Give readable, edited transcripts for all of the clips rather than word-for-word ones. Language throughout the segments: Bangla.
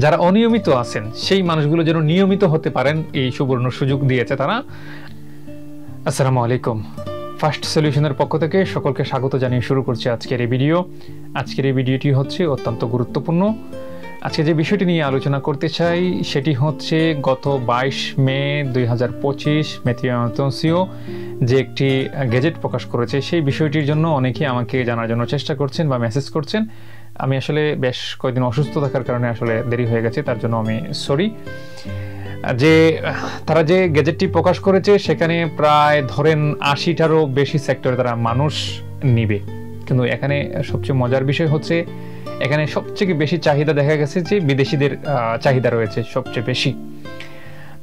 যারা অনিয়মিত আছেন সেই মানুষগুলো যেন নিয়মিত হতে পারেন এই সুবর্ণ সুযোগ দিয়েছে তারা। আসসালামু আলাইকুম, ফার্স্ট সলিউশনের পক্ষ থেকে সকলকে স্বাগত জানিয়ে শুরু করছি আজকের এই ভিডিও। আজকের এই ভিডিওটি হচ্ছে অত্যন্ত গুরুত্বপূর্ণ। আজকে যে বিষয়টি নিয়ে আলোচনা করতে চাই সেটি হচ্ছে গত 22 মে 2025 ম্যাথিউ অ্যানতোসিও যে একটি গ্যাজেট প্রকাশ করেছে, সেই বিষয়টির জন্য অনেকেই আমাকে জানার জন্য চেষ্টা করছেন বা মেসেজ করছেন। আমি আসলে বেশ কয়েকদিন অসুস্থ থাকার কারণে আসলে দেরি হয়ে গেছে, তার জন্য আমি সরি। যে তারা যে গ্যাজেটটি প্রকাশ করেছে সেখানে প্রায় ধরেন 80টারও বেশি সেক্টরে তারা মানুষ নিবে, কিন্তু এখানে সবচেয়ে মজার বিষয় হচ্ছে এখানে সবচেয়ে বেশি চাহিদা দেখা গেছে যে বিদেশিদের চাহিদা রয়েছে সবচেয়ে বেশি।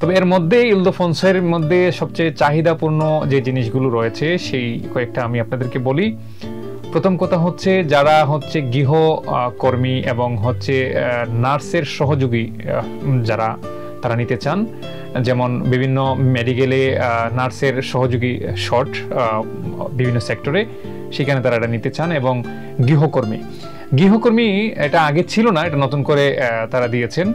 তবে এর মধ্যে ইলদোফোন্সের মধ্যে সবচেয়ে চাহিদাপূর্ণ যে জিনিসগুলো রয়েছে সেই কয়েকটা আমি আপনাদেরকে বলি। প্রথম কথা হচ্ছে যারা হচ্ছে গৃহ কর্মী এবং হচ্ছে নার্সের সহযোগী যারা তারা নিতে চান, যেমন বিভিন্ন মেডিকেলে নার্সের সহযোগী শর্ট বিভিন্ন সেক্টরে, সেখানে তারা এটা নিতে চান। এবং গৃহকর্মী এটা আগে ছিল না, এটা নতুন করে তারা দিয়েছেন।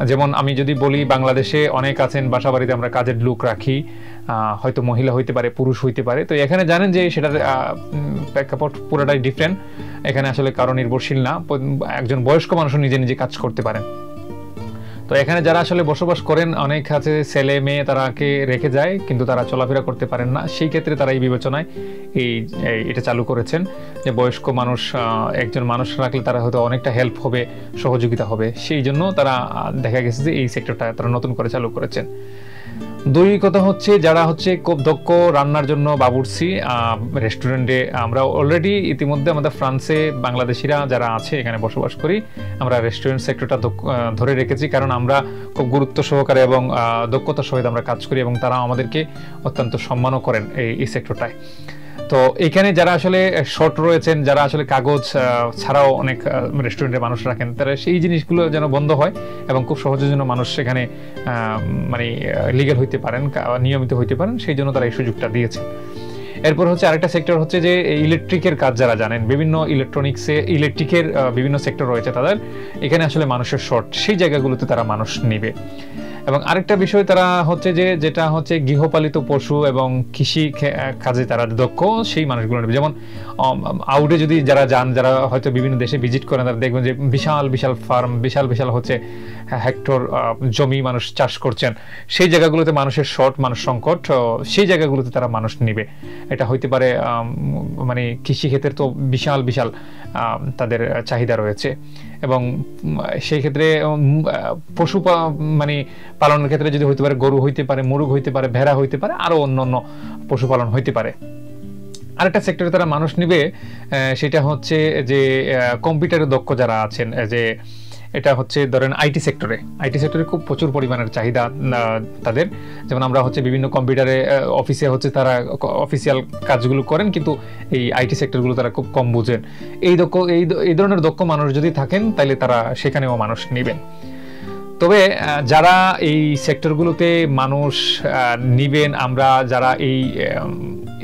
যেমন আমি যদি বলি, বাংলাদেশে অনেক আছেন বাসা বাড়িতে আমরা কাজের লোক রাখি, হয়তো মহিলা হইতে পারে, পুরুষ হইতে পারে। তো এখানে জানেন যে সেটার প্রেক্ষাপট পুরোটাই ডিফারেন্ট। এখানে আসলে কারো নির্ভরশীল না, একজন বয়স্ক মানুষও নিজে নিজে কাজ করতে পারেন। তো এখানে যারা আসলে বসবাস করেন, অনেক আছে ছেলে মেয়ে তারাকে রেখে যায় কিন্তু তারা চলাফেরা করতে পারেন না, সেই ক্ষেত্রে তারা এই বিবেচনায় এটা চালু করেছেন যে বয়স্ক মানুষ একজন মানুষ রাখলে তারা হয়তো অনেকটা হেল্প হবে, সহযোগিতা হবে, সেই জন্য তারা দেখা গেছে যে এই সেক্টরটা তারা নতুন করে চালু করেছেন। দুই কথা হচ্ছে যারা হচ্ছে খুব দক্ষ রান্নার জন্য বাবুর্চি রেস্টুরেন্টে, আমরা অলরেডি ইতিমধ্যে আমাদের ফ্রান্সে বাংলাদেশিরা যারা আছে এখানে বসবাস করি, আমরা রেস্টুরেন্ট সেক্টরটা ধরে রেখেছি, কারণ আমরা খুব গুরুত্ব সহকারে এবং দক্ষতার সহিত আমরা কাজ করি এবং তারা আমাদেরকে অত্যন্ত সম্মানও করেন এই সেক্টরটায়। তো এখানে যারা আসলে শর্ট রয়েছেন, যারা আসলে কাগজ ছাড়াও অনেক রেস্টুরেন্টে মানুষ রাখেন, তারা সেই জিনিসগুলো যেন বন্ধ হয় এবং খুব সহজে যেন মানুষ সেখানে মানে লিগ্যাল হইতে পারেন, নিয়মিত হইতে পারেন, সেই জন্য তারা এই সুযোগটা দিয়েছে। এরপর হচ্ছে আরেকটা সেক্টর হচ্ছে যে ইলেকট্রিকের কাজ যারা জানেন, বিভিন্ন ইলেকট্রিকের বিভিন্ন সেক্টর রয়েছে তাদের, এখানে আসলে মানুষের শর্ট, সেই জায়গাগুলোতে তারা মানুষ নিবে। এবং আরেকটা বিষয় তারা হচ্ছে যে যেটা হচ্ছে গৃহপালিত পশু এবং কৃষি কাজে তারা দক্ষ, সেই মানুষগুলো নেবে। যেমন আউটে যদি যারা যান, যারা হয়তো বিভিন্ন দেশে ভিজিট করেন, তারা দেখবেন যে বিশাল বিশাল ফার্ম, বিশাল বিশাল হচ্ছে হেক্টর জমি মানুষ চাষ করছেন, সেই জায়গাগুলোতে মানুষের শর্ট, মানুষ সংকট, সেই জায়গাগুলোতে তারা মানুষ নিবে। এটা হইতে পারে মানে কৃষিক্ষেত্রের তো বিশাল বিশাল তাদের চাহিদা রয়েছে। এবং সেই ক্ষেত্রে পশু মানে পালনের ক্ষেত্রে যদি হইতে পারে, গরু হইতে পারে, মুরগ হইতে পারে, ভেড়া হইতে পারে, আরো অন্য অন্য পশুপালন হইতে পারে। আরেকটা সেক্টরে তারা মানুষ নিবে, সেটা হচ্ছে যে কম্পিউটারে দক্ষ যারা আছেন, যে এটা হচ্ছে ধরেন আইটি সেক্টরে খুব প্রচুর পরিমাণের চাহিদা তাদের। যেমন আমরা হচ্ছে বিভিন্ন কম্পিউটারে অফিসে হচ্ছে তারা অফিসিয়াল কাজগুলো করেন, কিন্তু এই আইটি সেক্টরগুলো তারা খুব কম বুঝেন। এই ধরনের দক্ষ মানুষ যদি থাকেন তাহলে তারা সেখানেও মানুষ নেবেন। তবে যারা এই সেক্টরগুলোতে মানুষ নিবেন, আমরা যারা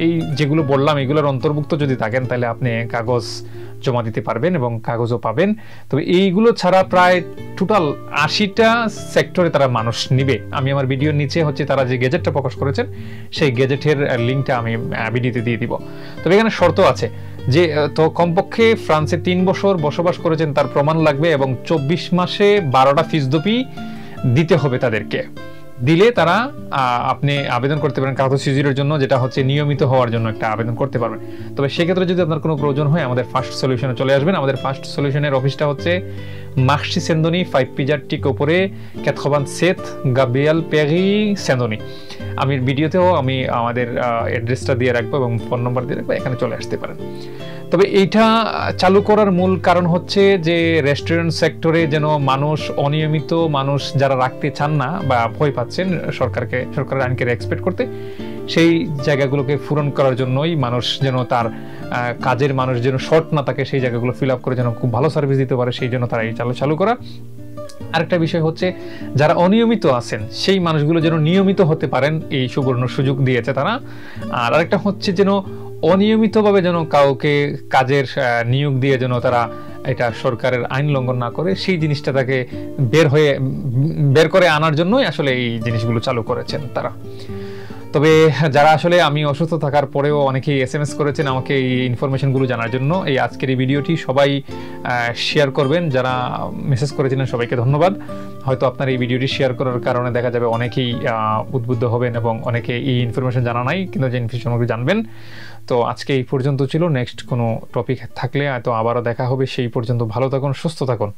এই যেগুলো বললাম এগুলোর অন্তর্ভুক্ত যদি থাকেন, তাহলে আপনি কাগজ জমা দিতে পারবেন এবং কাগজও পাবেন। তবে এইগুলো ছাড়া প্রায় টোটাল 80টা সেক্টরে তারা মানুষ নিবে। আমি আমার ভিডিওর নিচে হচ্ছে তারা যে গ্যাজেটটা প্রকাশ করেছেন সেই গ্যাজেটের লিঙ্কটা আমি ভিডিওতে দিয়ে দিব। তবে এখানে শর্ত আছে যে তো কমপক্ষে ফ্রান্সে 3 বছর বসবাস করেছেন তার প্রমাণ লাগবে এবং 24 মাসে 12টা ফিসদপি দিতে হবে তাদেরকে। দিলে তারা আপনি আবেদন করতে পারেন কাগজ সিজিরের জন্য, যেটা হচ্ছে নিয়মিত হওয়ার জন্য একটা আবেদন করতে পারবেন। তবে সেক্ষেত্রে যদি আপনার কোনো প্রয়োজন হয় আমাদের ফার্স্ট সলিউশনে চলে আসবেন। আমাদের ফার্স্ট সলিউশনের অফিসটা হচ্ছে মার্শি সেন্দনি 5 পিজার ঠিক উপরে 87 গাব্রিয়েল পেরি সেন্দনি। আমি ভিডিওতেও আমি আমাদের অ্যাড্রেসটা দিয়ে রাখবো এবং ফোন নম্বর দিয়ে রাখবো, এখানে চলে আসতে পারেন। তবে এইটা চালু করার মূল কারণ হচ্ছে যে রেস্টুরেন্ট সেক্টরে যেন অনিয়মিত মানুষ যারা রাখতে চান না বা ভয় পাচ্ছেন সরকারের আইনকে এক্সপেক্ট করতে, সেই জায়গাগুলোকে পূরণ করার জন্যই মানুষ যেন তার কাজের মানুষ যেন শর্ট না থাকে, সেই জায়গাগুলো ফিল আপ করে যেন খুব ভালো সার্ভিস দিতে পারে, সেই জন্য তারা এই চালু করা। আরেকটা বিষয় হচ্ছে যারা অনিয়মিত আছেন সেই মানুষগুলো যেন নিয়মিত হতে পারেন, এই সুবর্ণ সুযোগ দিয়েছে তারা। আর আরেকটা হচ্ছে যেন অনিয়মিতভাবে যেন কাউকে কাজের নিয়োগ দিয়ে যেন তারা এটা সরকারের আইন লঙ্ঘন না করে সেই জিনিসটা তাকে বের করে আনার জন্যই আসলে এই জিনিসগুলো চালু করেছেন তারা। তবে যারা আসলে আমি অসুস্থ থাকার পরেও অনেকেই SMS করেছেন আমাকে এই ইনফরমেশনগুলো জানার জন্য, এই আজকের এই ভিডিওটি সবাই শেয়ার করবেন। যারা মেসেজ করেছিলেন সবাইকে ধন্যবাদ। হয়তো আপনার এই ভিডিওটি শেয়ার করার কারণে দেখা যাবে অনেকেই উদ্বুদ্ধ হবেন এবং অনেকে এই ইনফরমেশন জানা নাই কিন্তু যে ইনফরমেশনগুলো জানবেন। তো আজকে এই পর্যন্ত ছিল। নেক্সট কোনো টপিক থাকলে হয়তো আবারও দেখা হবে। সেই পর্যন্ত ভালো থাকুন, সুস্থ থাকুন।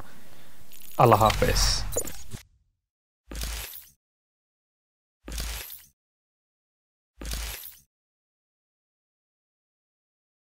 আল্লাহ হাফেজ।